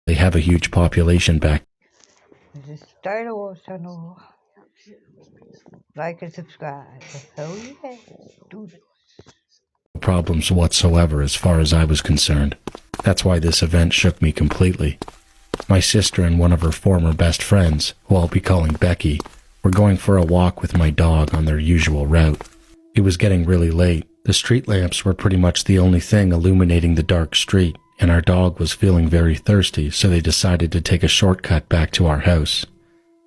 They have a huge population back. Just start a channel. Like and subscribe. Oh yeah, do it. Problems whatsoever as far as I was concerned. That's why this event shook me completely. My sister and one of her former best friends, who I'll be calling Becky, were going for a walk with my dog on their usual route. It was getting really late. The street lamps were pretty much the only thing illuminating the dark street, and our dog was feeling very thirsty, so they decided to take a shortcut back to our house.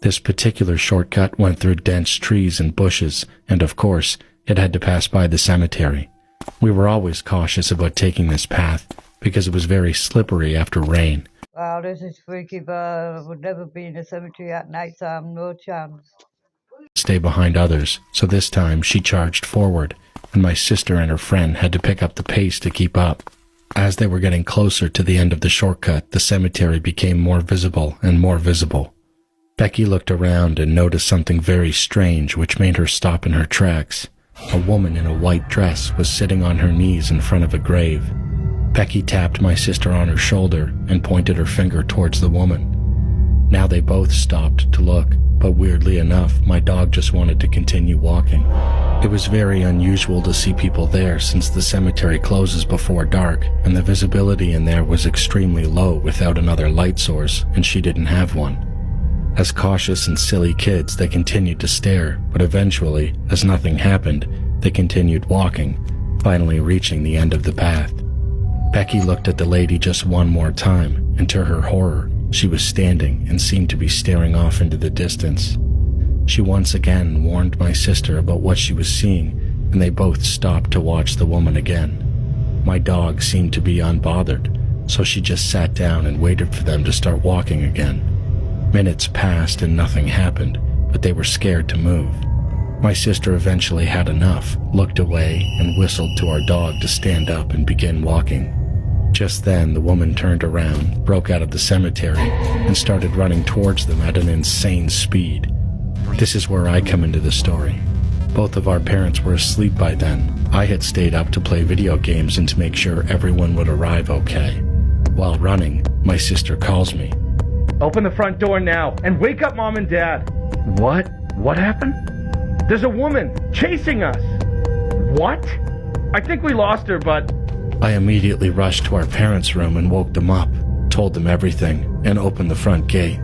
This particular shortcut went through dense trees and bushes, and of course, it had to pass by the cemetery. We were always cautious about taking this path, because it was very slippery after rain. Wow, this is freaky, but I would never be in a cemetery at night time, no chance. Stay behind others, so this time she charged forward, and my sister and her friend had to pick up the pace to keep up. As they were getting closer to the end of the shortcut, the cemetery became more visible and more visible. Becky looked around and noticed something very strange which made her stop in her tracks. A woman in a white dress was sitting on her knees in front of a grave. Becky tapped my sister on her shoulder and pointed her finger towards the woman. Now they both stopped to look, but weirdly enough, my dog just wanted to continue walking. It was very unusual to see people there since the cemetery closes before dark, and the visibility in there was extremely low without another light source, and she didn't have one. As cautious and silly kids, they continued to stare, but eventually, as nothing happened, they continued walking, finally reaching the end of the path. Becky looked at the lady just one more time, and to her horror, she was standing and seemed to be staring off into the distance. She once again warned my sister about what she was seeing, and they both stopped to watch the woman again. My dog seemed to be unbothered, so she just sat down and waited for them to start walking again. Minutes passed and nothing happened, but they were scared to move. My sister eventually had enough, looked away, and whistled to our dog to stand up and begin walking. Just then, the woman turned around, broke out of the cemetery, and started running towards them at an insane speed. This is where I come into the story. Both of our parents were asleep by then. I had stayed up to play video games and to make sure everyone would arrive okay. While running, my sister calls me. Open the front door now and wake up Mom and Dad. What? What happened? There's a woman chasing us. What? I think we lost her, but... I immediately rushed to our parents' room and woke them up, told them everything, and opened the front gate.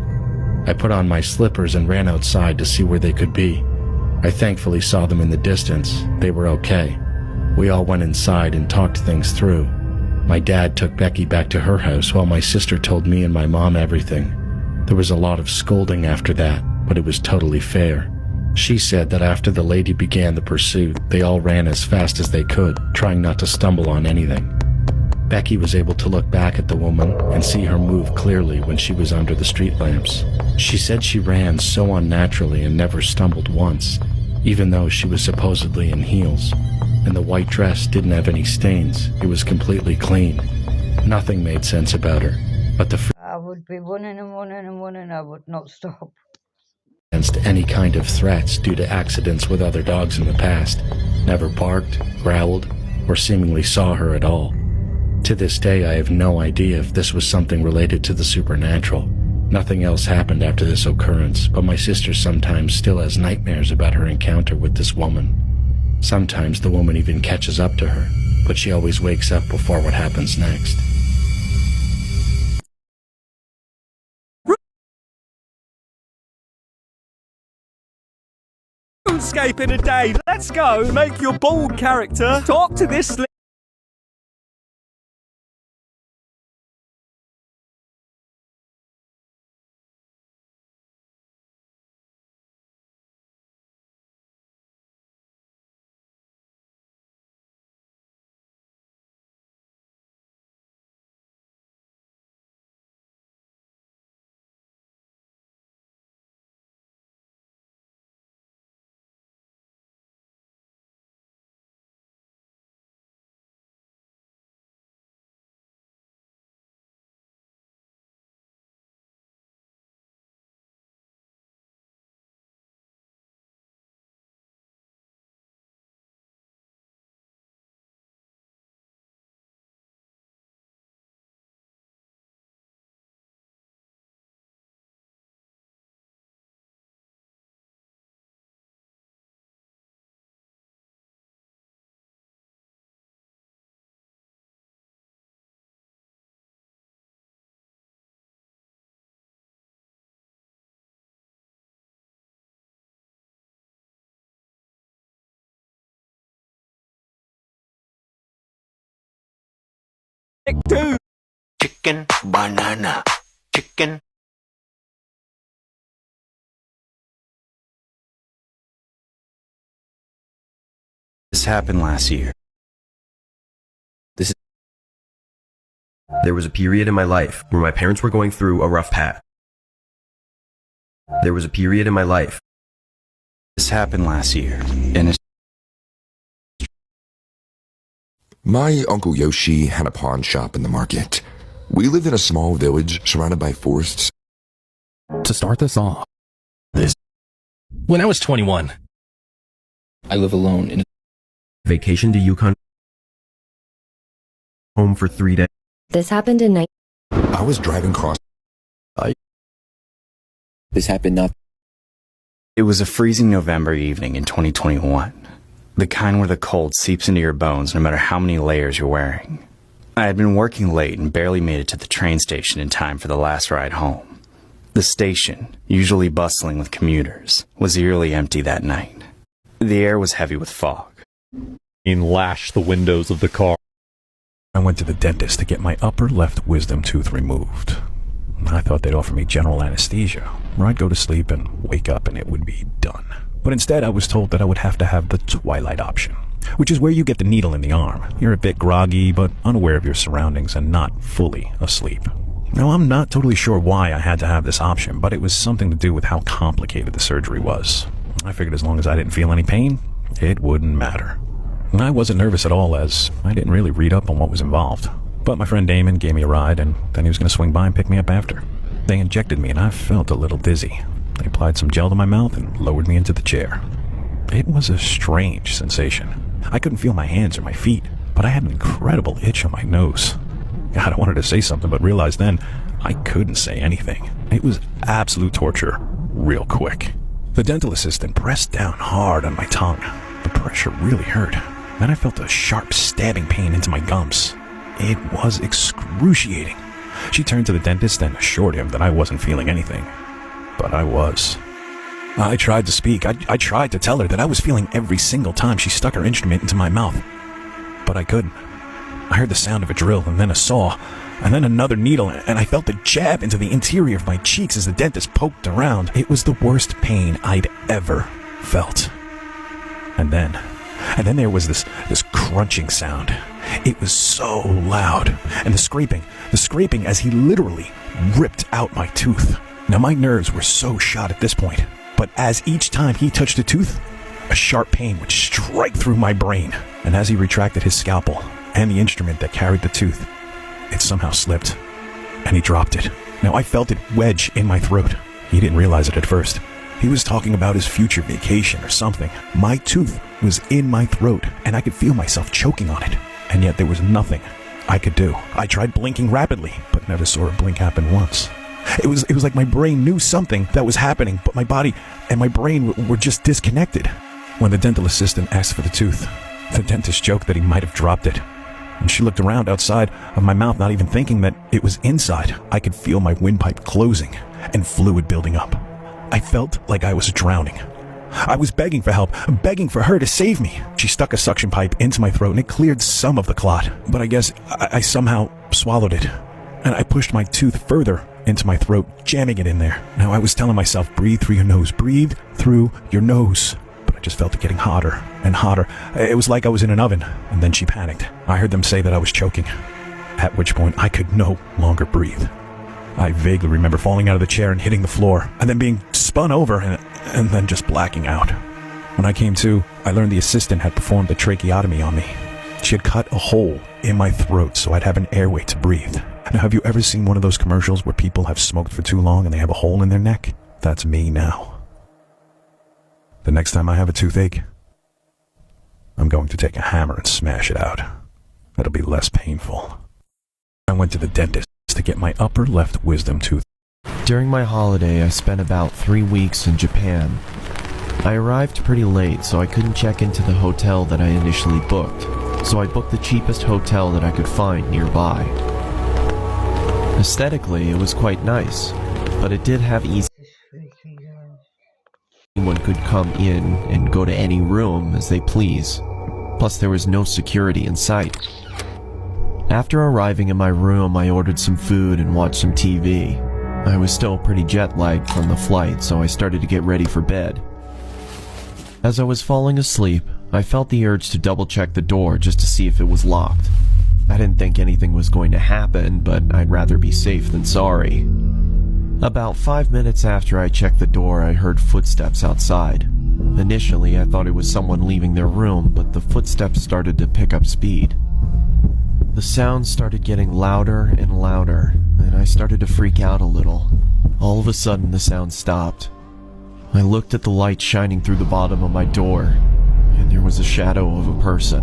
I put on my slippers and ran outside to see where they could be. I thankfully saw them in the distance. They were okay. We all went inside and talked things through. My dad took Becky back to her house while my sister told me and my mom everything. There was a lot of scolding after that, but it was totally fair. She said that after the lady began the pursuit, they all ran as fast as they could, trying not to stumble on anything. Becky was able to look back at the woman and see her move clearly when she was under the street lamps. She said she ran so unnaturally and never stumbled once, even though she was supposedly in heels. And the white dress didn't have any stains. It was completely clean. Nothing made sense about her, but I would be running and running and running, I would not stop. against any kind of threats due to accidents with other dogs in the past, never barked, growled, or seemingly saw her at all. To this day, I have no idea if this was something related to the supernatural. Nothing else happened after this occurrence, but my sister sometimes still has nightmares about her encounter with this woman. Sometimes the woman even catches up to her, but she always wakes up before what happens next. RuneScape in a day. Let's go. Make your bold character talk to this Two. Chicken banana. Chicken. This happened last year. There was a period in my life where my parents were going through a rough patch. There was a period in my life. This happened last year, and it's My Uncle Yoshi had a pawn shop in the market. We lived in a small village surrounded by forests. To start this off, When I was 21, I live alone in Vacation to Yukon. Home for 3 days. This happened in night. I was driving across. This happened not. It was a freezing November evening in 2021. The kind where the cold seeps into your bones no matter how many layers you're wearing. I had been working late and barely made it to the train station in time for the last ride home. The station, usually bustling with commuters, was eerily empty that night. The air was heavy with fog. Lash the windows of the car. I went to the dentist to get my upper left wisdom tooth removed. I thought they'd offer me general anesthesia, where I'd go to sleep and wake up and it would be done. But instead I was told that I would have to have the twilight option, which is where you get the needle in the arm. You're a bit groggy, but unaware of your surroundings and not fully asleep. Now, I'm not totally sure why I had to have this option, but it was something to do with how complicated the surgery was. I figured as long as I didn't feel any pain, it wouldn't matter. I wasn't nervous at all, as I didn't really read up on what was involved. But my friend Damon gave me a ride, and then he was going to swing by and pick me up after. They injected me, and I felt a little dizzy. They applied some gel to my mouth and lowered me into the chair. It was a strange sensation. I couldn't feel my hands or my feet, but I had an incredible itch on my nose. God, I wanted to say something, but realized then I couldn't say anything. It was absolute torture, real quick. The dental assistant pressed down hard on my tongue. The pressure really hurt. Then I felt a sharp stabbing pain into my gums. It was excruciating. She turned to the dentist and assured him that I wasn't feeling anything. But I was. I tried to speak. I tried to tell her that I was feeling every single time she stuck her instrument into my mouth. But I couldn't. I heard the sound of a drill and then a saw, and then another needle, and I felt a jab into the interior of my cheeks as the dentist poked around. It was the worst pain I'd ever felt. And then there was this crunching sound. It was so loud. And the scraping as he literally ripped out my tooth. Now my nerves were so shot at this point, but as each time he touched a tooth, a sharp pain would strike through my brain. And as he retracted his scalpel and the instrument that carried the tooth, it somehow slipped, and he dropped it. Now I felt it wedge in my throat. He didn't realize it at first. He was talking about his future vacation or something. My tooth was in my throat, and I could feel myself choking on it. And yet there was nothing I could do. I tried blinking rapidly, but never saw a blink happen once. It was like my brain knew something that was happening, but my body and my brain were just disconnected. When the dental assistant asked for the tooth, the dentist joked that he might have dropped it. And she looked around outside of my mouth, not even thinking that it was inside. I could feel my windpipe closing and fluid building up. I felt like I was drowning. I was begging for help, begging for her to save me. She stuck a suction pipe into my throat and it cleared some of the clot. But I guess I somehow swallowed it. And I pushed my tooth further into my throat, jamming it in there. Now I was telling myself, breathe through your nose, breathe through your nose. But I just felt it getting hotter and hotter. It was like I was in an oven. And then she panicked. I heard them say that I was choking, at which point I could no longer breathe. I vaguely remember falling out of the chair and hitting the floor, and then being spun over and then just blacking out. When I came to, I learned the assistant had performed a tracheotomy on me. She had cut a hole in my throat so I'd have an airway to breathe. Now, have you ever seen one of those commercials where people have smoked for too long and they have a hole in their neck? That's me now. The next time I have a toothache, I'm going to take a hammer and smash it out. It'll be less painful. I went to the dentist to get my upper left wisdom tooth. During my holiday, I spent about 3 weeks in Japan. I arrived pretty late, so I couldn't check into the hotel that I initially booked, so I booked the cheapest hotel that I could find nearby. Aesthetically, it was quite nice, but it did have easy. Anyone could come in and go to any room as they please. Plus, there was no security in sight. After arriving in my room, I ordered some food and watched some TV. I was still pretty jet-lagged from the flight, so I started to get ready for bed. As I was falling asleep, I felt the urge to double-check the door just to see if it was locked. I didn't think anything was going to happen, but I'd rather be safe than sorry. About 5 minutes after I checked the door, I heard footsteps outside. Initially, I thought it was someone leaving their room, but the footsteps started to pick up speed. The sound started getting louder and louder, and I started to freak out a little. All of a sudden, the sound stopped. I looked at the light shining through the bottom of my door, and there was a shadow of a person.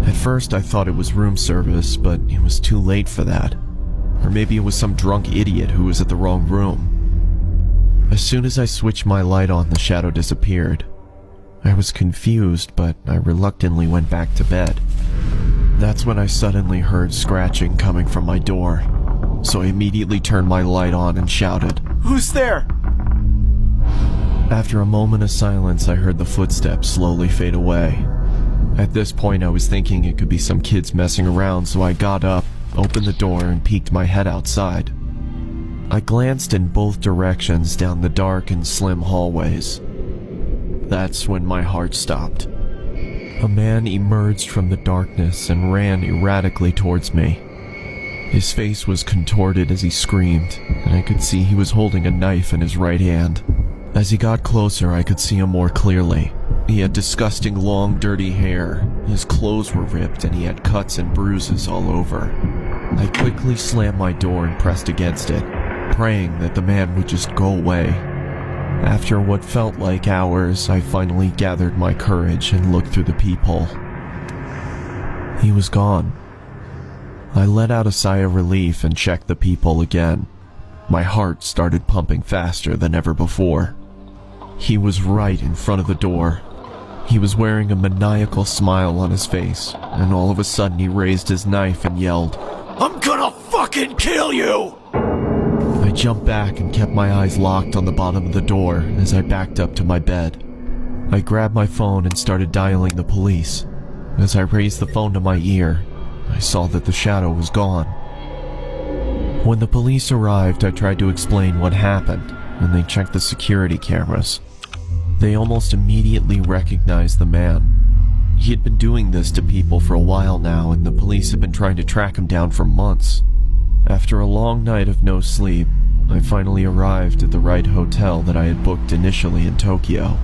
At first, I thought it was room service, but it was too late for that. Or maybe it was some drunk idiot who was at the wrong room. As soon as I switched my light on, the shadow disappeared. I was confused, but I reluctantly went back to bed. That's when I suddenly heard scratching coming from my door, so I immediately turned my light on and shouted, "Who's there?" After a moment of silence, I heard the footsteps slowly fade away. At this point, I was thinking it could be some kids messing around, so I got up, opened the door, and peeked my head outside. I glanced in both directions down the dark and slim hallways. That's when my heart stopped. A man emerged from the darkness and ran erratically towards me. His face was contorted as he screamed, and I could see he was holding a knife in his right hand. As he got closer, I could see him more clearly. He had disgusting long, dirty hair, his clothes were ripped, and he had cuts and bruises all over. I quickly slammed my door and pressed against it, praying that the man would just go away. After what felt like hours, I finally gathered my courage and looked through the peephole. He was gone. I let out a sigh of relief and checked the peephole again. My heart started pumping faster than ever before. He was right in front of the door. He was wearing a maniacal smile on his face, and all of a sudden he raised his knife and yelled, "I'm gonna fucking kill you!" I jumped back and kept my eyes locked on the bottom of the door as I backed up to my bed. I grabbed my phone and started dialing the police. As I raised the phone to my ear, I saw that the shadow was gone. When the police arrived, I tried to explain what happened, and they checked the security cameras. They almost immediately recognized the man. He had been doing this to people for a while now, and the police had been trying to track him down for months. After a long night of no sleep, I finally arrived at the right hotel that I had booked initially in Tokyo.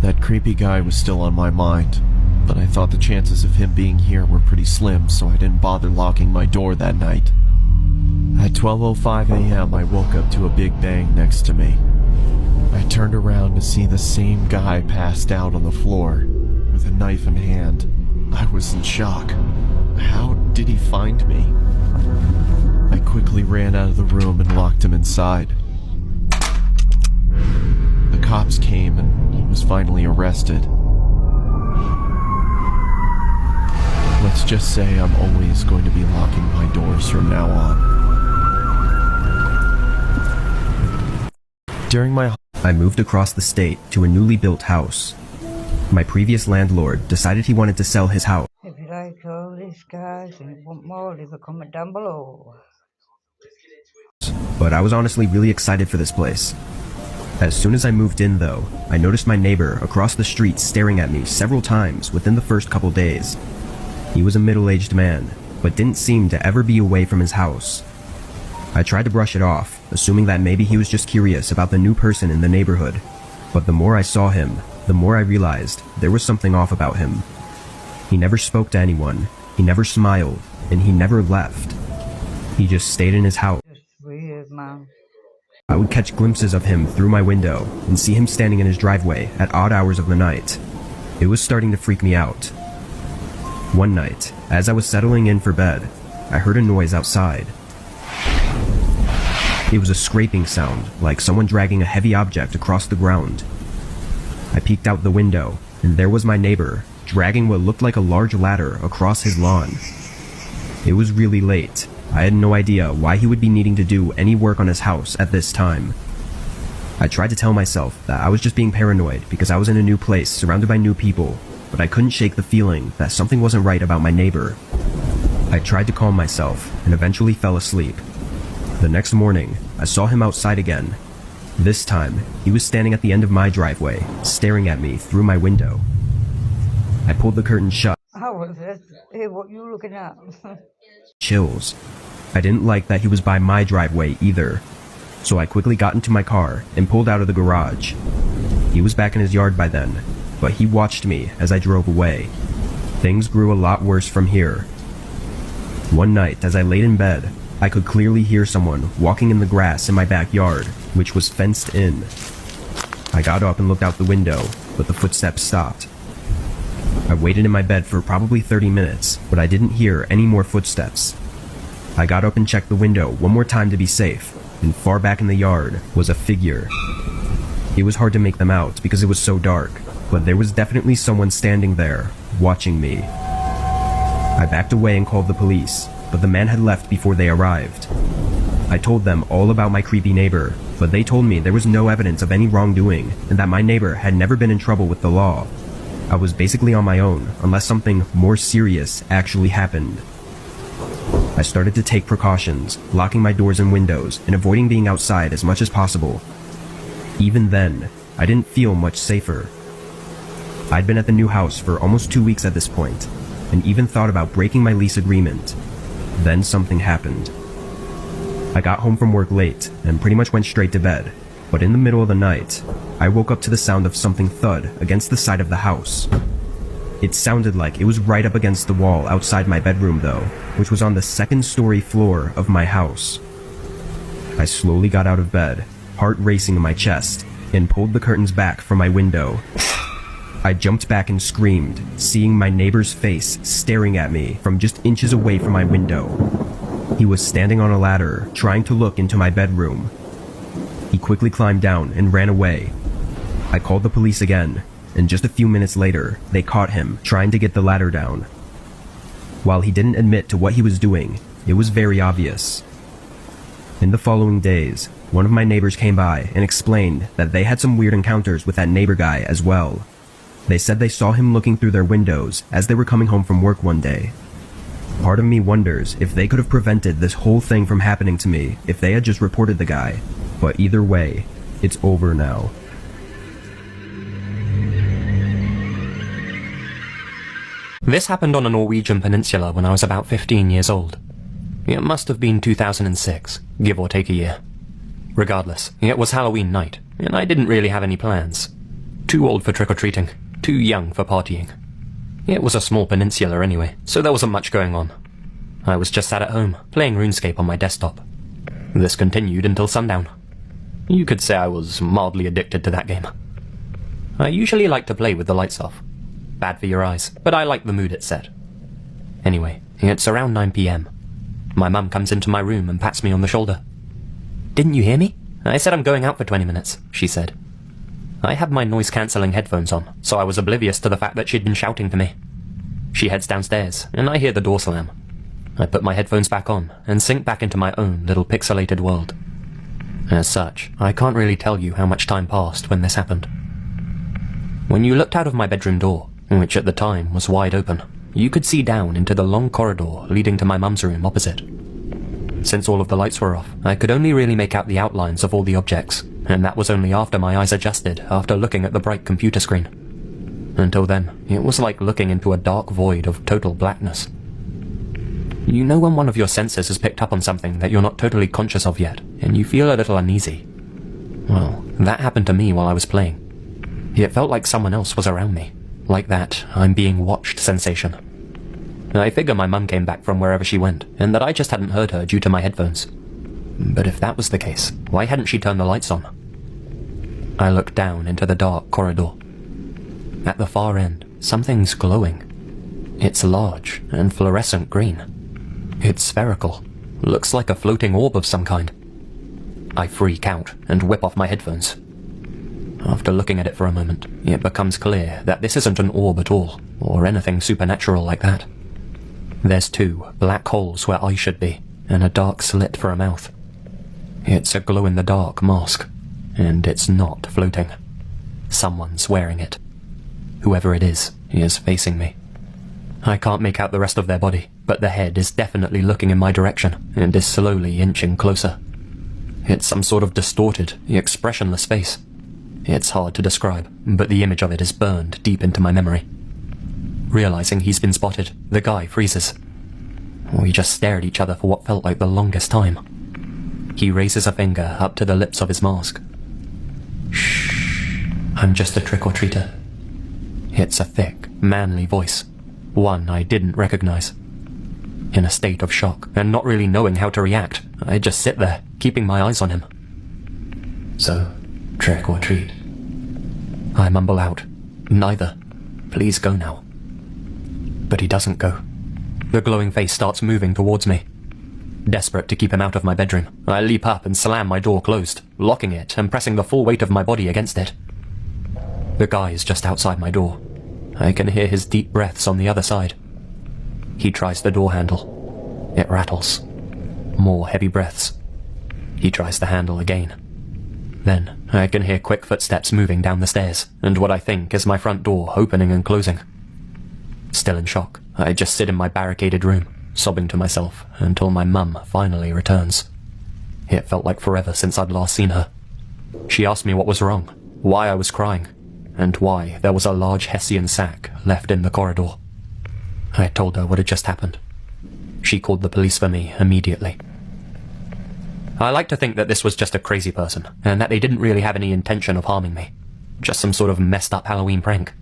That creepy guy was still on my mind, but I thought the chances of him being here were pretty slim, so I didn't bother locking my door that night. At 12:05 a.m., I woke up to a big bang next to me. I turned around to see the same guy passed out on the floor, with a knife in hand. I was in shock. How did he find me? I quickly ran out of the room and locked him inside. The cops came and he was finally arrested. Let's just say I'm always going to be locking my doors from now on. During my I moved across the state to a newly built house. My previous landlord decided he wanted to sell his house. If you like all these guys and you want more, leave a comment down below. But I was honestly really excited for this place. As soon as I moved in though, I noticed my neighbor across the street staring at me several times within the first couple days. He was a middle-aged man, but didn't seem to ever be away from his house. I tried to brush it off, assuming that maybe he was just curious about the new person in the neighborhood. But the more I saw him, the more I realized there was something off about him. He never spoke to anyone, he never smiled, and he never left. He just stayed in his house. It's weird, man. I would catch glimpses of him through my window and see him standing in his driveway at odd hours of the night. It was starting to freak me out. One night, as I was settling in for bed, I heard a noise outside. It was a scraping sound, like someone dragging a heavy object across the ground. I peeked out the window, and there was my neighbor, dragging what looked like a large ladder across his lawn. It was really late. I had no idea why he would be needing to do any work on his house at this time. I tried to tell myself that I was just being paranoid because I was in a new place surrounded by new people, but I couldn't shake the feeling that something wasn't right about my neighbor. I tried to calm myself and eventually fell asleep. The next morning, I saw him outside again. This time, he was standing at the end of my driveway, staring at me through my window. I pulled the curtain shut. Hey, what you looking at? Chills. I didn't like that he was by my driveway either, so I quickly got into my car and pulled out of the garage. He was back in his yard by then, but he watched me as I drove away. Things grew a lot worse from here. One night, as I laid in bed, I could clearly hear someone walking in the grass in my backyard, which was fenced in. I got up and looked out the window, but the footsteps stopped. I waited in my bed for probably 30 minutes, but I didn't hear any more footsteps. I got up and checked the window one more time to be safe, and far back in the yard was a figure. It was hard to make them out because it was so dark, but there was definitely someone standing there, watching me. I backed away and called the police, but the man had left before they arrived. I told them all about my creepy neighbor, but they told me there was no evidence of any wrongdoing and that my neighbor had never been in trouble with the law. I was basically on my own unless something more serious actually happened. I started to take precautions, locking my doors and windows and avoiding being outside as much as possible. Even then, I didn't feel much safer. I'd been at the new house for almost 2 weeks at this point, and even thought about breaking my lease agreement. Then something happened. I got home from work late and pretty much went straight to bed, but in the middle of the night, I woke up to the sound of something thud against the side of the house. It sounded like it was right up against the wall outside my bedroom though, which was on the second-story floor of my house. I slowly got out of bed, heart racing in my chest, and pulled the curtains back from my window. I jumped back and screamed, seeing my neighbor's face staring at me from just inches away from my window. He was standing on a ladder, trying to look into my bedroom. He quickly climbed down and ran away. I called the police again, and just a few minutes later, they caught him trying to get the ladder down. While he didn't admit to what he was doing, it was very obvious. In the following days, one of my neighbors came by and explained that they had some weird encounters with that neighbor guy as well. They said they saw him looking through their windows as they were coming home from work one day. Part of me wonders if they could have prevented this whole thing from happening to me if they had just reported the guy. But either way, it's over now. This happened on a Norwegian peninsula when I was about 15 years old. It must have been 2006, give or take a year. Regardless, it was Halloween night, and I didn't really have any plans. Too old for trick-or-treating, too young for partying. It was a small peninsula anyway, so there wasn't much going on. I was just sat at home, playing RuneScape on my desktop. This continued until sundown. You could say I was mildly addicted to that game. I usually like to play with the lights off. Bad for your eyes, but I like the mood it set. Anyway, it's around 9 PM. My mum comes into my room and pats me on the shoulder. "Didn't you hear me? I said I'm going out for 20 minutes, she said. I had my noise-cancelling headphones on, so I was oblivious to the fact that she'd been shouting to me. She heads downstairs, and I hear the door slam. I put my headphones back on, and sink back into my own little pixelated world. As such, I can't really tell you how much time passed when this happened. When you looked out of my bedroom door, which at the time was wide open, you could see down into the long corridor leading to my mum's room opposite. Since all of the lights were off, I could only really make out the outlines of all the objects, and that was only after my eyes adjusted after looking at the bright computer screen. Until then, it was like looking into a dark void of total blackness. You know when one of your senses has picked up on something that you're not totally conscious of yet, and you feel a little uneasy? Well, that happened to me while I was playing. It felt like someone else was around me, like that I'm being watched sensation. I figure my mum came back from wherever she went, and that I just hadn't heard her due to my headphones. But if that was the case, why hadn't she turned the lights on? I looked down into the dark corridor. At the far end, something's glowing. It's large and fluorescent green. It's spherical. Looks like a floating orb of some kind. I freak out and whip off my headphones. After looking at it for a moment, it becomes clear that this isn't an orb at all, or anything supernatural like that. There's 2 black holes where eyes should be, and a dark slit for a mouth. It's a glow-in-the-dark mask, and it's not floating. Someone's wearing it. Whoever it is facing me. I can't make out the rest of their body, but the head is definitely looking in my direction and is slowly inching closer. It's some sort of distorted, expressionless face. It's hard to describe, but the image of it is burned deep into my memory. Realizing he's been spotted, the guy freezes. We just stare at each other for what felt like the longest time. He raises a finger up to the lips of his mask. Shh, I'm just a trick-or-treater. It's a thick, manly voice, one I didn't recognize. In a state of shock, and not really knowing how to react, I just sit there, keeping my eyes on him. So, trick or treat? I mumble out, neither. Please go now. But he doesn't go. The glowing face starts moving towards me. Desperate to keep him out of my bedroom, I leap up and slam my door closed, locking it and pressing the full weight of my body against it. The guy is just outside my door. I can hear his deep breaths on the other side. He tries the door handle. It rattles. More heavy breaths. He tries the handle again. Then I can hear quick footsteps moving down the stairs, and what I think is my front door opening and closing. Still in shock, I just sit in my barricaded room, sobbing to myself until my mum finally returns. It felt like forever since I'd last seen her. She asked me what was wrong, why I was crying, and why there was a large Hessian sack left in the corridor. I told her what had just happened. She called the police for me immediately. I like to think that this was just a crazy person, and that they didn't really have any intention of harming me. Just some sort of messed up Halloween prank.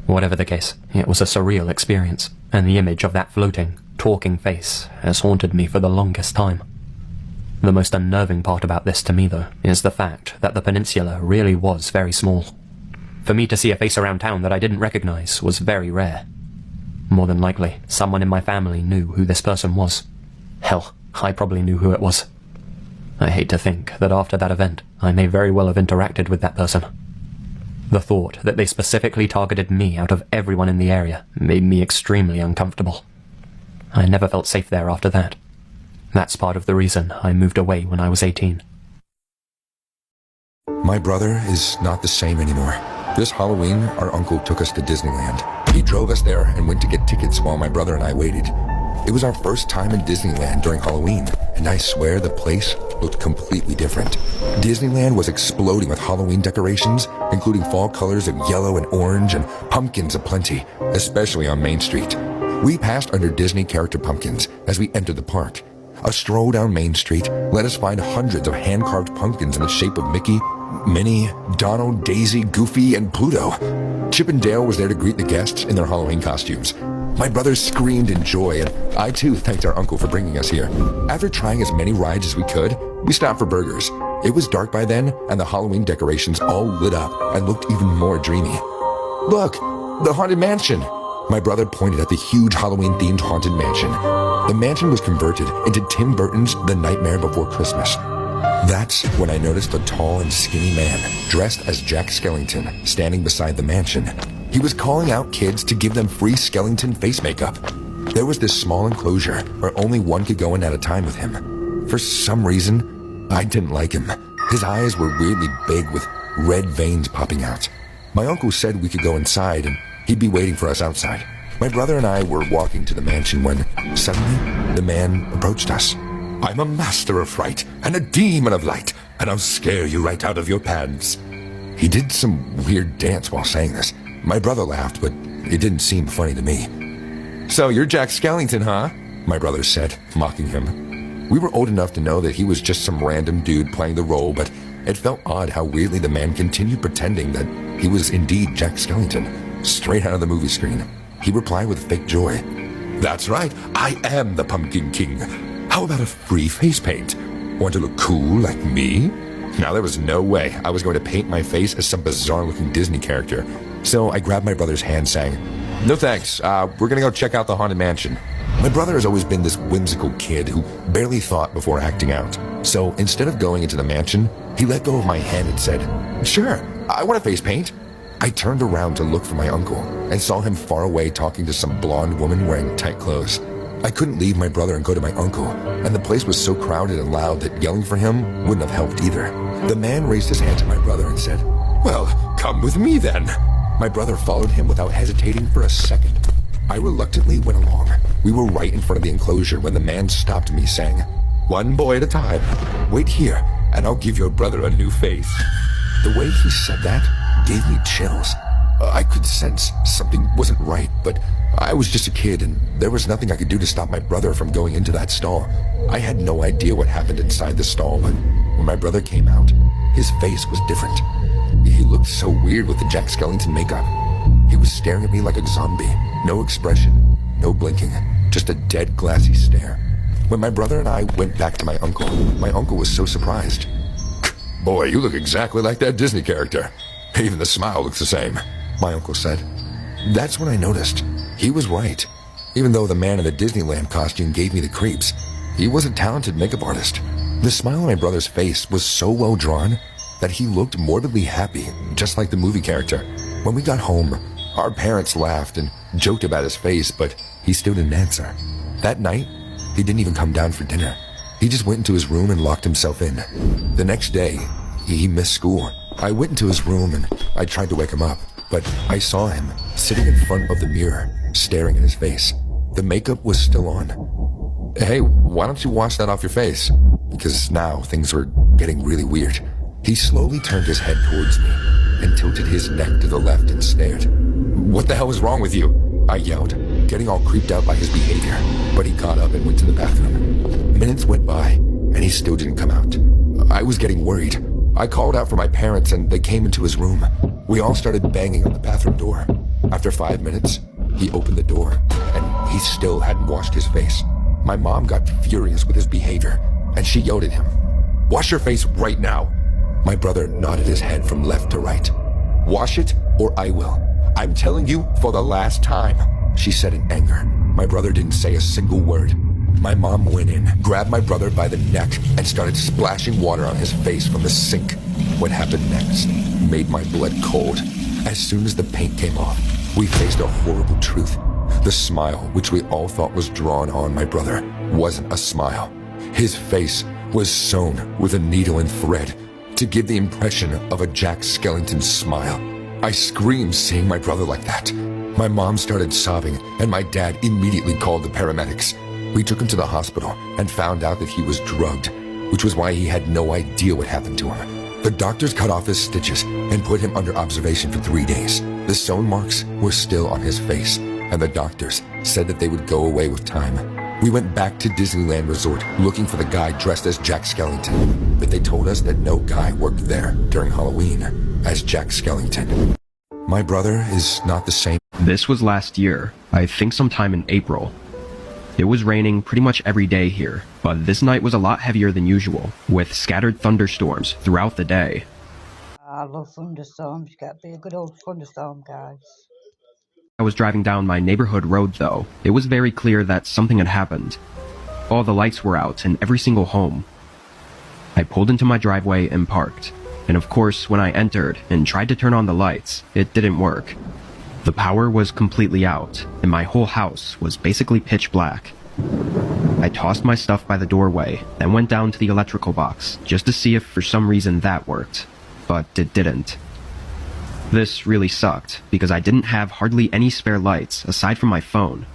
Whatever the case, it was a surreal experience, and the image of that floating, talking face has haunted me for the longest time. The most unnerving part about this to me, though, is the fact that the peninsula really was very small. For me to see a face around town that I didn't recognize was very rare. More than likely, someone in my family knew who this person was. Hell, I probably knew who it was. I hate to think that after that event, I may very well have interacted with that person. The thought that they specifically targeted me out of everyone in the area made me extremely uncomfortable. I never felt safe there after that. That's part of the reason I moved away when I was 18. My brother is not the same anymore. This Halloween, our uncle took us to Disneyland. He drove us there and went to get tickets while my brother and I waited. It was our first time in Disneyland during Halloween, and I swear the place looked completely different. Disneyland was exploding with Halloween decorations, including fall colors of yellow and orange and pumpkins aplenty, especially on Main Street. We passed under Disney character pumpkins as we entered the park. A stroll down Main Street let us find hundreds of hand-carved pumpkins in the shape of Mickey, Minnie, Donald, Daisy, Goofy, and Pluto. Chip and Dale was there to greet the guests in their Halloween costumes. My brother screamed in joy, and I too thanked our uncle for bringing us here. After trying as many rides as we could, we stopped for burgers. It was dark by then, and the Halloween decorations all lit up and looked even more dreamy. Look, the Haunted Mansion! My brother pointed at the huge Halloween-themed Haunted Mansion. The mansion was converted into Tim Burton's The Nightmare Before Christmas. That's when I noticed a tall and skinny man, dressed as Jack Skellington, standing beside the mansion. He was calling out kids to give them free Skellington face makeup. There was this small enclosure where only one could go in at a time with him. For some reason, I didn't like him. His eyes were weirdly big with red veins popping out. My uncle said we could go inside and he'd be waiting for us outside. My brother and I were walking to the mansion when suddenly the man approached us. I'm a master of fright and a demon of light, and I'll scare you right out of your pants. He did some weird dance while saying this. My brother laughed, but it didn't seem funny to me. So you're Jack Skellington, huh? My brother said, mocking him. We were old enough to know that he was just some random dude playing the role, but it felt odd how weirdly the man continued pretending that he was indeed Jack Skellington, straight out of the movie screen. He replied with fake joy. That's right, I am the Pumpkin King. How about a free face paint? Want to look cool like me? Now there was no way I was going to paint my face as some bizarre-looking Disney character. So I grabbed my brother's hand saying, no thanks, we're gonna go check out the Haunted Mansion. My brother has always been this whimsical kid who barely thought before acting out. So instead of going into the mansion, he let go of my hand and said, sure, I want a face paint. I turned around to look for my uncle and saw him far away talking to some blonde woman wearing tight clothes. I couldn't leave my brother and go to my uncle, and the place was so crowded and loud that yelling for him wouldn't have helped either. The man raised his hand to my brother and said, well, come with me then. My brother followed him without hesitating for a second. I reluctantly went along. We were right in front of the enclosure when the man stopped me, saying, "One boy at a time. Wait here, and I'll give your brother a new face." The way he said that gave me chills. I could sense something wasn't right, but I was just a kid, and there was nothing I could do to stop my brother from going into that stall. I had no idea what happened inside the stall, but when my brother came out, his face was different. He looked so weird with the Jack Skellington makeup. He was staring at me like a zombie. No expression, no blinking, just a dead, glassy stare. When my brother and I went back to my uncle was so surprised. "Boy, you look exactly like that Disney character. Even the smile looks the same," my uncle said. That's when I noticed. He was right. Even though the man in the Disneyland costume gave me the creeps, he was a talented makeup artist. The smile on my brother's face was so well drawn that he looked morbidly happy, just like the movie character. When we got home, our parents laughed and joked about his face, but he still didn't answer. That night, he didn't even come down for dinner. He just went into his room and locked himself in. The next day, he missed school. I went into his room and I tried to wake him up, but I saw him sitting in front of the mirror, staring at his face. The makeup was still on. "Hey, why don't you wash that off your face?" Because now things were getting really weird. He slowly turned his head towards me and tilted his neck to the left and stared. "What the hell is wrong with you?" I yelled, getting all creeped out by his behavior, but he got up and went to the bathroom. Minutes went by, and he still didn't come out. I was getting worried. I called out for my parents, and they came into his room. We all started banging on the bathroom door. After 5 minutes, he opened the door, and he still hadn't washed his face. My mom got furious with his behavior, and she yelled at him, "Wash your face right now." My brother nodded his head from left to right. "Wash it, or I will. I'm telling you for the last time," she said in anger. My brother didn't say a single word. My mom went in, grabbed my brother by the neck, and started splashing water on his face from the sink. What happened next made my blood cold. As soon as the paint came off, we faced a horrible truth. The smile, which we all thought was drawn on my brother, wasn't a smile. His face was sewn with a needle and thread to give the impression of a Jack Skellington smile. I screamed seeing my brother like that. My mom started sobbing, and my dad immediately called the paramedics. We took him to the hospital and found out that he was drugged, which was why he had no idea what happened to him. The doctors cut off his stitches and put him under observation for 3 days. The sewn marks were still on his face, and the doctors said that they would go away with time. We went back to Disneyland Resort looking for the guy dressed as Jack Skellington, but they told us that no guy worked there during Halloween as Jack Skellington. My brother is not the same. This was last year, I think sometime in April. It was raining pretty much every day here, but this night was a lot heavier than usual, with scattered thunderstorms throughout the day. I love thunderstorms. You got to be a good old thunderstorm, guys. I was driving down my neighborhood road though. It was very clear that something had happened. All the lights were out in every single home. I pulled into my driveway and parked. And of course, when I entered and tried to turn on the lights, it didn't work. The power was completely out, and my whole house was basically pitch black. I tossed my stuff by the doorway, then went down to the electrical box, just to see if for some reason that worked. But it didn't. This really sucked, because I didn't have hardly any spare lights aside from my phone.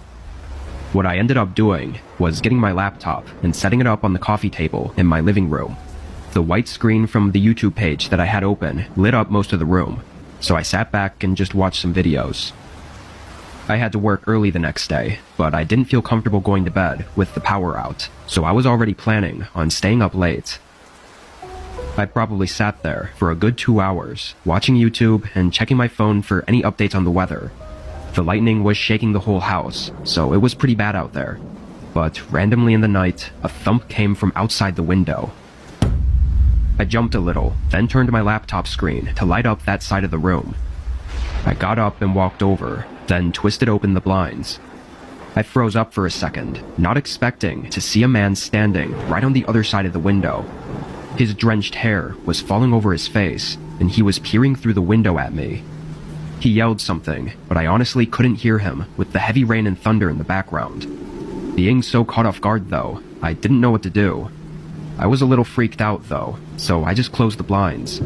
What I ended up doing was getting my laptop and setting it up on the coffee table in my living room. The white screen from the YouTube page that I had open lit up most of the room, so I sat back and just watched some videos. I had to work early the next day, but I didn't feel comfortable going to bed with the power out, so I was already planning on staying up late. I probably sat there for a good 2 hours, watching YouTube and checking my phone for any updates on the weather. The lightning was shaking the whole house, so it was pretty bad out there. But randomly in the night, a thump came from outside the window. I jumped a little, then turned my laptop screen to light up that side of the room. I got up and walked over, then twisted open the blinds. I froze up for a second, not expecting to see a man standing right on the other side of the window. His drenched hair was falling over his face, and he was peering through the window at me. He yelled something, but I honestly couldn't hear him with the heavy rain and thunder in the background. Being so caught off guard though, I didn't know what to do. I was a little freaked out though, so I just closed the blinds.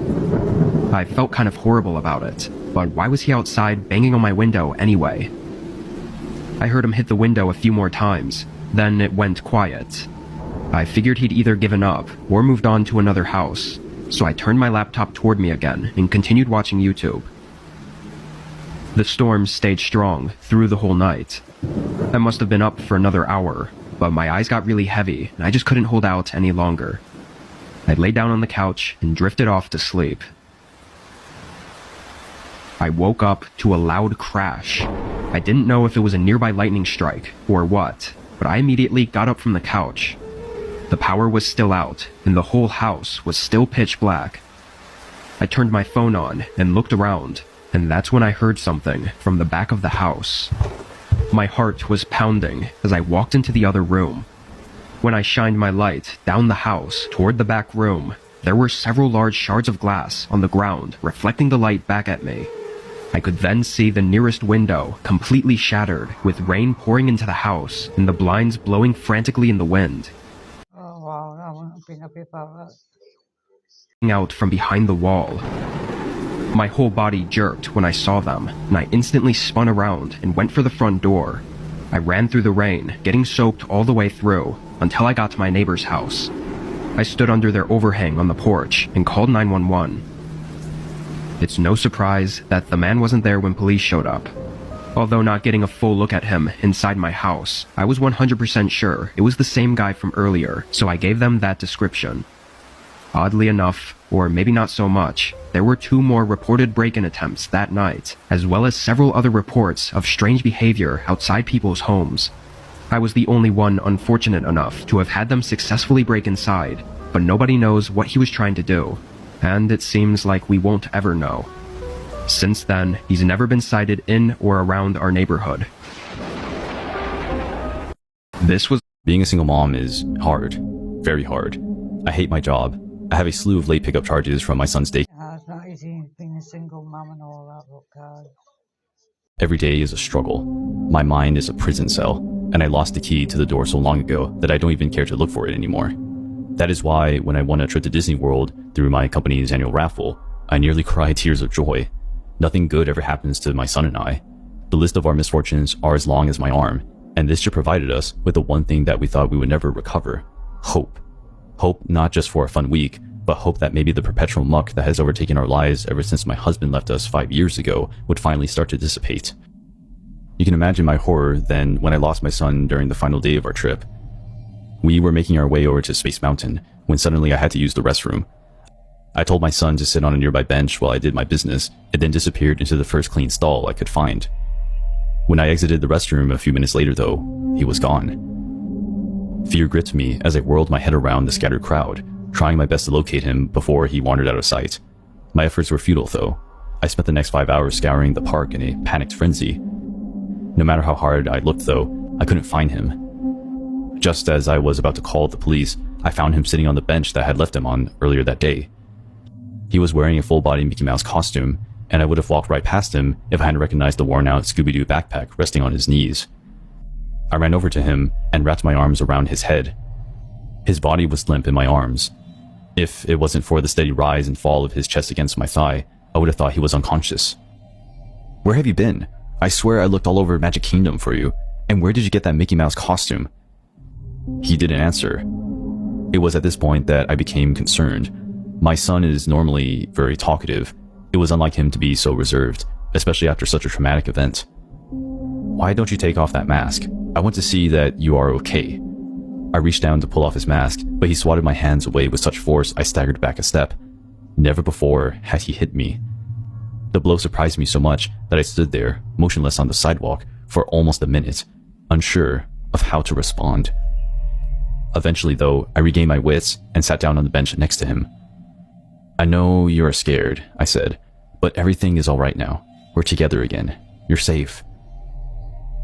I felt kind of horrible about it, but why was he outside banging on my window anyway? I heard him hit the window a few more times, then it went quiet. I figured he'd either given up or moved on to another house, so I turned my laptop toward me again and continued watching YouTube. The storm stayed strong through the whole night. I must have been up for another hour, but my eyes got really heavy and I just couldn't hold out any longer. I lay down on the couch and drifted off to sleep. I woke up to a loud crash. I didn't know if it was a nearby lightning strike or what, but I immediately got up from the couch. The power was still out, and the whole house was still pitch black. I turned my phone on and looked around, and that's when I heard something from the back of the house. My heart was pounding as I walked into the other room. When I shined my light down the house toward the back room, there were several large shards of glass on the ground reflecting the light back at me. I could then see the nearest window completely shattered, with rain pouring into the house and the blinds blowing frantically in the wind. Out from behind the wall. My whole body jerked when I saw them, and I instantly spun around and went for the front door. I ran through the rain, getting soaked all the way through, until I got to my neighbor's house. I stood under their overhang on the porch and called 911. It's no surprise that the man wasn't there when police showed up. Although not getting a full look at him inside my house, I was 100% sure it was the same guy from earlier, so I gave them that description. Oddly enough, or maybe not so much, there were 2 more reported break-in attempts that night, as well as several other reports of strange behavior outside people's homes. I was the only one unfortunate enough to have had them successfully break inside, but nobody knows what he was trying to do, and it seems like we won't ever know. Since then, he's never been sighted in or around our neighborhood. Being a single mom is hard. Very hard. I hate my job. I have a slew of late pickup charges from my son's day. It's not easy being a single mum and all that, look, God. Every day is a struggle. My mind is a prison cell, and I lost the key to the door so long ago that I don't even care to look for it anymore. That is why when I won a trip to Disney World through my company's annual raffle, I nearly cried tears of joy. Nothing good ever happens to my son and I. The list of our misfortunes are as long as my arm, and this trip provided us with the one thing that we thought we would never recover: hope. Hope not just for a fun week, but hope that maybe the perpetual muck that has overtaken our lives ever since my husband left us 5 years ago would finally start to dissipate. You can imagine my horror then when I lost my son during the final day of our trip. We were making our way over to Space Mountain when suddenly I had to use the restroom. I told my son to sit on a nearby bench while I did my business, and then disappeared into the first clean stall I could find. When I exited the restroom a few minutes later though, he was gone. Fear gripped me as I whirled my head around the scattered crowd, trying my best to locate him before he wandered out of sight. My efforts were futile though. I spent the next 5 hours scouring the park in a panicked frenzy. No matter how hard I looked though, I couldn't find him. Just as I was about to call the police, I found him sitting on the bench that I had left him on earlier that day. He was wearing a full-body Mickey Mouse costume, and I would have walked right past him if I hadn't recognized the worn-out Scooby-Doo backpack resting on his knees. I ran over to him and wrapped my arms around his head. His body was limp in my arms. If it wasn't for the steady rise and fall of his chest against my thigh, I would have thought he was unconscious. "Where have you been? I swear I looked all over Magic Kingdom for you. And where did you get that Mickey Mouse costume?" He didn't answer. It was at this point that I became concerned. My son is normally very talkative. It was unlike him to be so reserved, especially after such a traumatic event. "Why don't you take off that mask? I want to see that you are okay." I reached down to pull off his mask, but he swatted my hands away with such force I staggered back a step. Never before had he hit me. The blow surprised me so much that I stood there, motionless on the sidewalk, for almost a minute, unsure of how to respond. Eventually, though, I regained my wits and sat down on the bench next to him. "I know you're scared," I said, "but everything is all right now. We're together again. You're safe."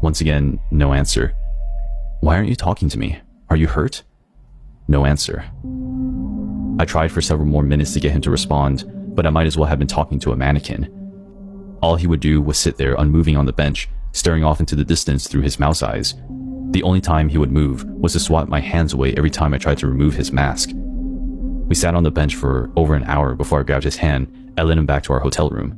Once again, no answer. "Why aren't you talking to me? Are you hurt?" No answer. I tried for several more minutes to get him to respond, but I might as well have been talking to a mannequin. All he would do was sit there unmoving on the bench, staring off into the distance through his mouse eyes. The only time he would move was to swat my hands away every time I tried to remove his mask. We sat on the bench for over an hour before I grabbed his hand and led him back to our hotel room.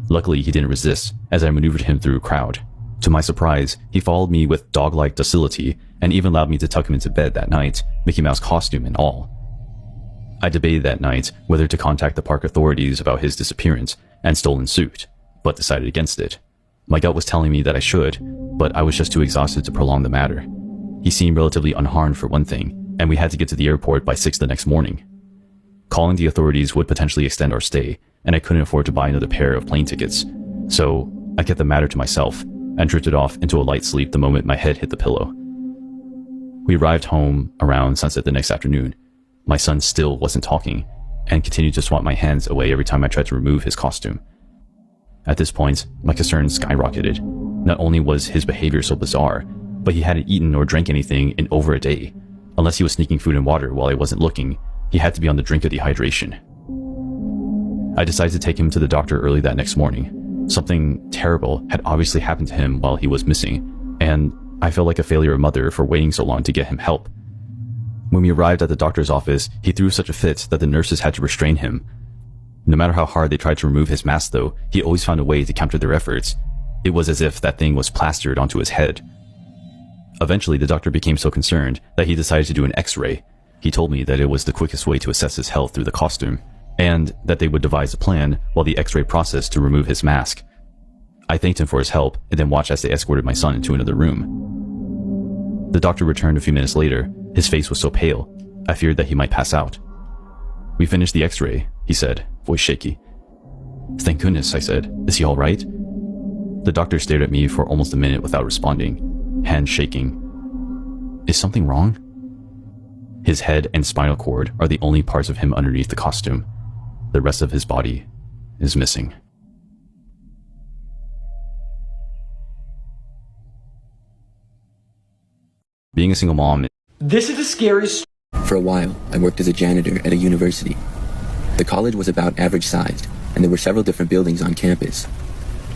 Luckily, he didn't resist as I maneuvered him through a crowd, To my surprise, he followed me with dog-like docility and even allowed me to tuck him into bed that night, Mickey Mouse costume and all. I debated that night whether to contact the park authorities about his disappearance and stolen suit, but decided against it. My gut was telling me that I should, but I was just too exhausted to prolong the matter. He seemed relatively unharmed for one thing, and we had to get to the airport by 6 the next morning. Calling the authorities would potentially extend our stay, and I couldn't afford to buy another pair of plane tickets, so I kept the matter to myself and drifted off into a light sleep the moment my head hit the pillow. We arrived home around sunset the next afternoon. My son still wasn't talking, and continued to swat my hands away every time I tried to remove his costume. At this point, my concerns skyrocketed. Not only was his behavior so bizarre, but he hadn't eaten or drank anything in over a day. Unless he was sneaking food and water while I wasn't looking, he had to be on the brink of dehydration. I decided to take him to the doctor early that next morning. Something terrible had obviously happened to him while he was missing, and I felt like a failure mother for waiting so long to get him help. When we arrived at the doctor's office, he threw such a fit that the nurses had to restrain him. No matter how hard they tried to remove his mask though, he always found a way to counter their efforts. It was as if that thing was plastered onto his head. Eventually, the doctor became so concerned that he decided to do an X-ray. He told me that it was the quickest way to assess his health through the costume, and that they would devise a plan while the X-ray processed to remove his mask. I thanked him for his help and then watched as they escorted my son into another room. The doctor returned a few minutes later. His face was so pale, I feared that he might pass out. "We finished the X-ray," he said, voice shaky. "Thank goodness," I said. "Is he all right?" The doctor stared at me for almost a minute without responding, hands shaking. "Is something wrong?" His head and spinal cord are the only parts of him underneath the costume. The rest of his body is missing. Being a single mom. This is the scariest. For a while, I worked as a janitor at a university. The college was about average sized, and there were several different buildings on campus.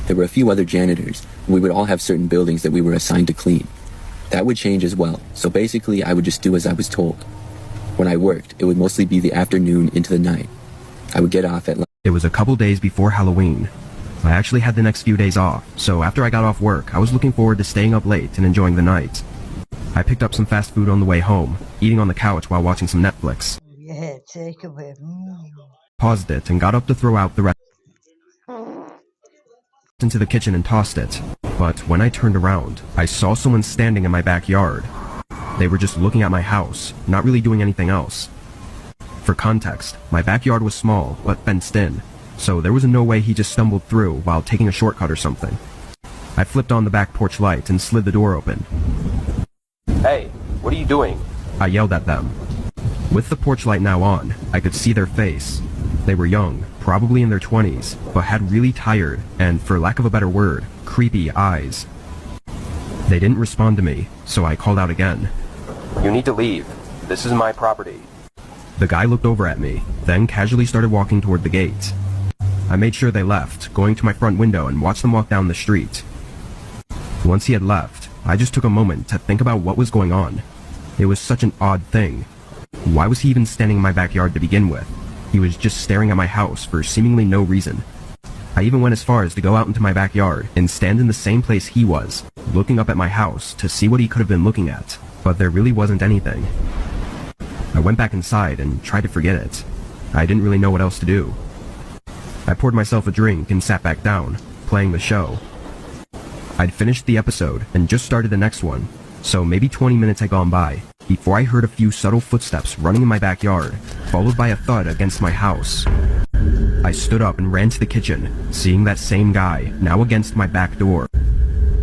There were a few other janitors, and we would all have certain buildings that we were assigned to clean. That would change as well, so basically I would just do as I was told. When I worked, it would mostly be the afternoon into the night. I would get off at It was a couple days before Halloween. I actually had the next few days off, so after I got off work, I was looking forward to staying up late and enjoying the night. I picked up some fast food on the way home, eating on the couch while watching some Netflix. Yeah, take a bit. Paused it and got up to throw out the rest into the kitchen and tossed it. But when I turned around, I saw someone standing in my backyard. They were just looking at my house, not really doing anything else. For context, my backyard was small, but fenced in, so there was no way he just stumbled through while taking a shortcut or something. I flipped on the back porch light and slid the door open. "Hey, what are you doing?" I yelled at them. With the porch light now on, I could see their face. They were young, probably in their 20s, but had really tired, and for lack of a better word, creepy eyes. They didn't respond to me, so I called out again. "You need to leave. This is my property." The guy looked over at me, then casually started walking toward the gate. I made sure they left, going to my front window and watched them walk down the street. Once he had left, I just took a moment to think about what was going on. It was such an odd thing. Why was he even standing in my backyard to begin with? He was just staring at my house for seemingly no reason. I even went as far as to go out into my backyard and stand in the same place he was, looking up at my house to see what he could have been looking at, but there really wasn't anything. I went back inside and tried to forget it. I didn't really know what else to do. I poured myself a drink and sat back down, playing the show. I'd finished the episode and just started the next one, so maybe 20 minutes had gone by before I heard a few subtle footsteps running in my backyard, followed by a thud against my house. I stood up and ran to the kitchen, seeing that same guy, now against my back door.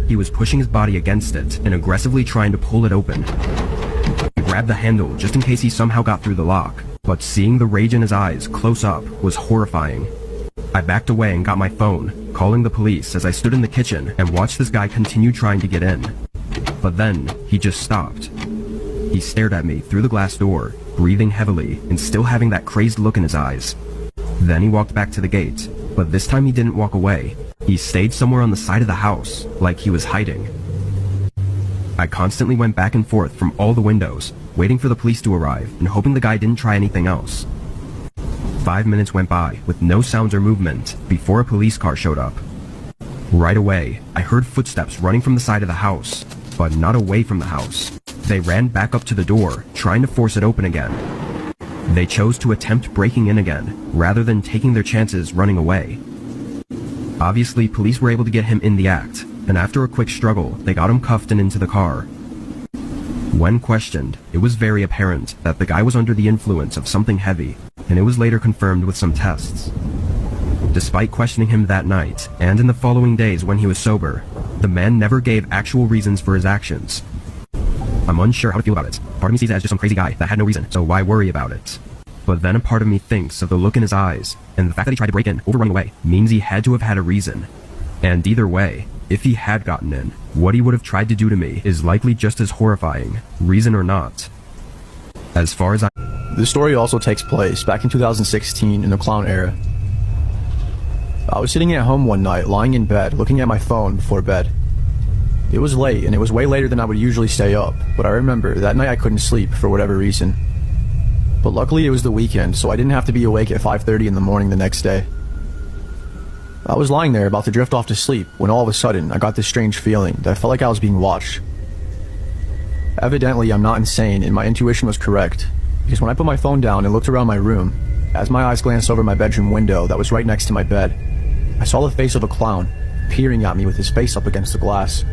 He was pushing his body against it and aggressively trying to pull it open. I grabbed the handle just in case he somehow got through the lock, but seeing the rage in his eyes close up was horrifying. I backed away and got my phone, calling the police as I stood in the kitchen and watched this guy continue trying to get in. But then, he just stopped. He stared at me through the glass door, breathing heavily and still having that crazed look in his eyes. Then he walked back to the gate, but this time he didn't walk away. He stayed somewhere on the side of the house, like he was hiding. I constantly went back and forth from all the windows, waiting for the police to arrive and hoping the guy didn't try anything else. 5 minutes went by with no sounds or movement before a police car showed up. Right away, I heard footsteps running from the side of the house, but not away from the house. They ran back up to the door, trying to force it open again. They chose to attempt breaking in again, rather than taking their chances running away. Obviously, police were able to get him in the act, and after a quick struggle, they got him cuffed and into the car. When questioned, it was very apparent that the guy was under the influence of something heavy, and it was later confirmed with some tests. Despite questioning him that night, and in the following days when he was sober, the man never gave actual reasons for his actions. I'm unsure how to feel about it. Part of me sees it as just some crazy guy that had no reason, so why worry about it? But then a part of me thinks of the look in his eyes, and the fact that he tried to break in over running away means he had to have had a reason. And either way, if he had gotten in, what he would have tried to do to me is likely just as horrifying, reason or not. As far as This story also takes place back in 2016 in the clown era. I was sitting at home one night, lying in bed, looking at my phone before bed. It was late, and it was way later than I would usually stay up, but I remember that night I couldn't sleep for whatever reason. But luckily it was the weekend, so I didn't have to be awake at 5:30 in the morning the next day. I was lying there about to drift off to sleep when all of a sudden I got this strange feeling that I felt like I was being watched. Evidently I'm not insane and my intuition was correct, because when I put my phone down and looked around my room, as my eyes glanced over my bedroom window that was right next to my bed, I saw the face of a clown peering at me with his face up against the glass.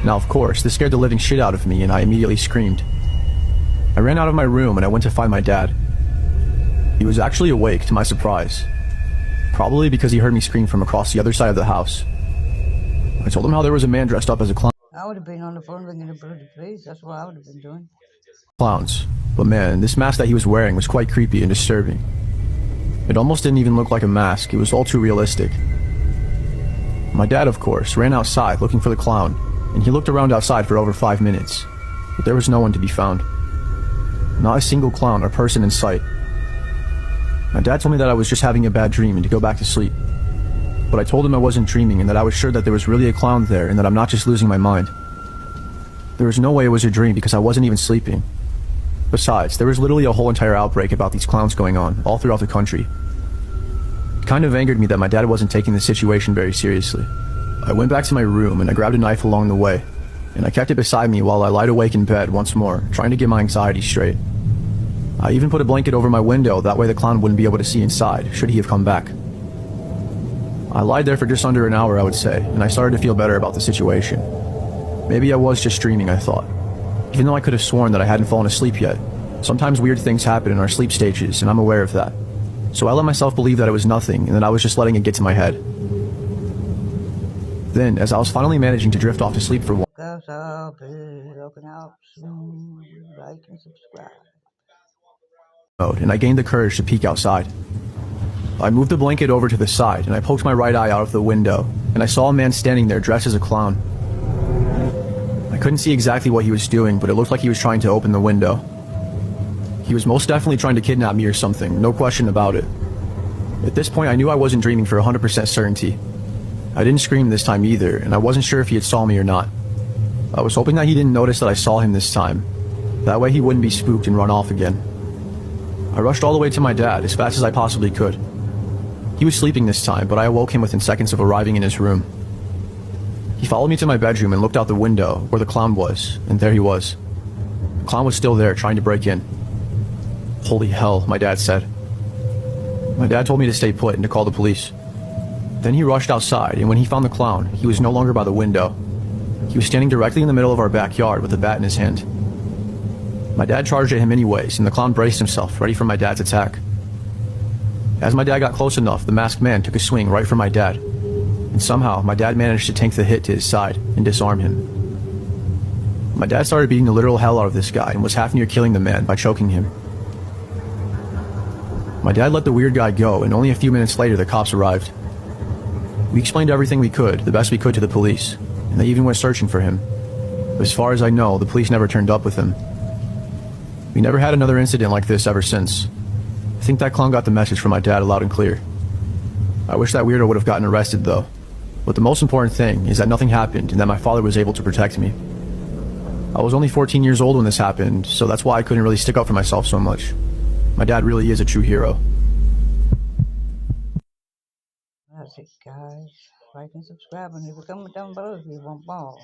Now of course, this scared the living shit out of me and I immediately screamed. I ran out of my room and I went to find my dad. He was actually awake to my surprise, probably because he heard me scream from across the other side of the house. I told him how there was a man dressed up as a clown. I would have been on the phone ringing the bloody police. That's what I would have been doing. Clowns. But man, this mask that he was wearing was quite creepy and disturbing. It almost didn't even look like a mask, it was all too realistic. My dad, of course, ran outside looking for the clown, and he looked around outside for over 5 minutes, but there was no one to be found. Not a single clown or person in sight. My dad told me that I was just having a bad dream and to go back to sleep. But I told him I wasn't dreaming and that I was sure that there was really a clown there and that I'm not just losing my mind. There was no way it was a dream because I wasn't even sleeping. Besides, there was literally a whole entire outbreak about these clowns going on, all throughout the country. It kind of angered me that my dad wasn't taking the situation very seriously. I went back to my room and I grabbed a knife along the way, and I kept it beside me while I lied awake in bed once more, trying to get my anxiety straight. I even put a blanket over my window, that way the clown wouldn't be able to see inside, should he have come back. I lied there for just under an hour, I would say, and I started to feel better about the situation. Maybe I was just dreaming, I thought. Even though I could have sworn that I hadn't fallen asleep yet. Sometimes weird things happen in our sleep stages, and I'm aware of that. So I let myself believe that it was nothing, and that I was just letting it get to my head. Then, as I was finally managing to drift off to sleep for and I gained the courage to peek outside. I moved the blanket over to the side, and I poked my right eye out of the window, and I saw a man standing there dressed as a clown. I couldn't see exactly what he was doing, but it looked like he was trying to open the window. He was most definitely trying to kidnap me or something, no question about it. At this point, I knew I wasn't dreaming for 100% certainty. I didn't scream this time either, and I wasn't sure if he had saw me or not. I was hoping that he didn't notice that I saw him this time. That way he wouldn't be spooked and run off again. I rushed all the way to my dad as fast as I possibly could. He was sleeping this time, but I awoke him within seconds of arriving in his room. He followed me to my bedroom and looked out the window where the clown was, and there he was. The clown was still there, trying to break in. Holy hell, my dad said. My dad told me to stay put and to call the police. Then he rushed outside, and when he found the clown, he was no longer by the window. He was standing directly in the middle of our backyard with a bat in his hand. My dad charged at him anyways, and the clown braced himself, ready for my dad's attack. As my dad got close enough, the masked man took a swing right for my dad, and somehow my dad managed to tank the hit to his side and disarm him. My dad started beating the literal hell out of this guy and was half near killing the man by choking him. My dad let the weird guy go, and only a few minutes later the cops arrived. We explained everything we could, the best we could, to the police, and they even went searching for him. But as far as I know, the police never turned up with him. We never had another incident like this ever since. I think that clown got the message from my dad loud and clear. I wish that weirdo would have gotten arrested though. But the most important thing is that nothing happened and that my father was able to protect me. I was only 14 years old when this happened, so that's why I couldn't really stick up for myself so much. My dad really is a true hero. That's it, guys. Like and subscribe, and leave a comment down below if you want more.